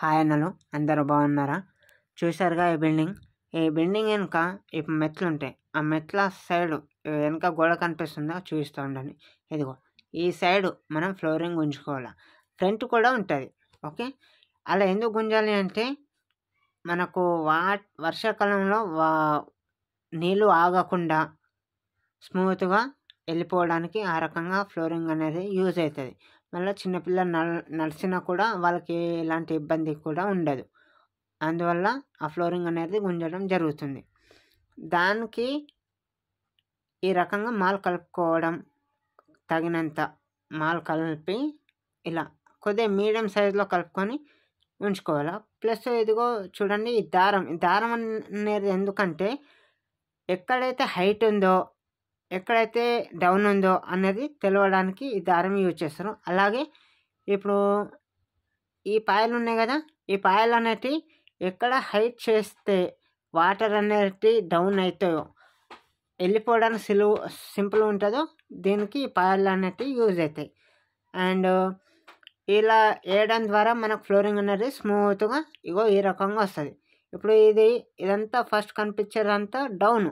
Hi అన్నలు, అందరూ బాగున్నారా? చూశారుగా ఈ బిల్డింగ్ వెనుక ఇప్పుడు మెట్లు ఉంటాయి. ఆ మెట్ల సైడు వెనక గోడ కనిపిస్తుందో చూస్తూ ఉండండి. ఇదిగో ఈ సైడు మనం ఫ్లోరింగ్ గుంజుకోవాలి. ఫ్రంట్ కూడా ఉంటుంది. ఓకే, అలా ఎందుకు గుంజాలి అంటే మనకు వర్షాకాలంలో నీళ్ళు ఆగకుండా స్మూత్గా వెళ్ళిపోవడానికి ఆ రకంగా ఫ్లోరింగ్ అనేది యూజ్ అవుతుంది. మళ్ళీ చిన్నపిల్లలు నడిచినా కూడా వాళ్ళకి ఎలాంటి ఇబ్బంది కూడా ఉండదు. అందువల్ల ఆ ఫ్లోరింగ్ అనేది గుంజడం జరుగుతుంది. దానికి ఈ రకంగా మాల్ కలుపుకోవడం, తగినంత మాల్ కలిపి ఇలా కొద్దిగా మీడియం సైజులో కలుపుకొని ఉంచుకోవాలి. ప్లస్ ఇదిగో చూడండి, ఈ దారం అనేది ఎందుకంటే ఎక్కడైతే హైట్ ఉందో ఎక్కడైతే డౌన్ ఉందో అనేది తెలవడానికి ఈ దారం యూజ్ చేస్తారు. అలాగే ఇప్పుడు ఈ పాయలు ఉన్నాయి కదా, ఈ పాయలు అనేటివి ఎక్కడ హైట్ చేస్తే వాటర్ అనేటివి డౌన్ అవుతాయో, వెళ్ళిపోవడానికి సింపుల్ ఉంటుందో దీనికి ఈ పాయలు అనేటివి యూజ్ అవుతాయి. అండ్ ఇలా వేయడం ద్వారా మనకు ఫ్లోరింగ్ అనేది స్మూత్గా ఇగో ఈ రకంగా వస్తుంది. ఇప్పుడు ఇదంతా ఫస్ట్ కనిపించేదంతా డౌన్,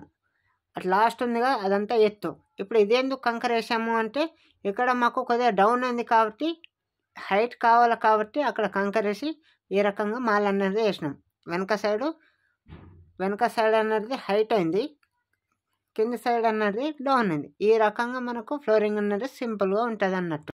అట్లా లాస్ట్ ఉందిగా అదంతా ఎత్తు. ఇప్పుడు ఇదేందుకు కంకర వేసాము అంటే ఇక్కడ మాకు కొద్దిగా డౌన్ ఉంది కాబట్టి హైట్ కావాలి కాబట్టి అక్కడ కంకర వేసి ఈ రకంగా మాల్ అనేది వేసినాం. వెనక సైడ్ అనేది హైట్ అయింది, కింది సైడ్ అనేది డౌన్ అయింది. ఈ రకంగా మనకు ఫ్లోరింగ్ అనేది సింపుల్గా ఉంటుంది అన్నట్టు.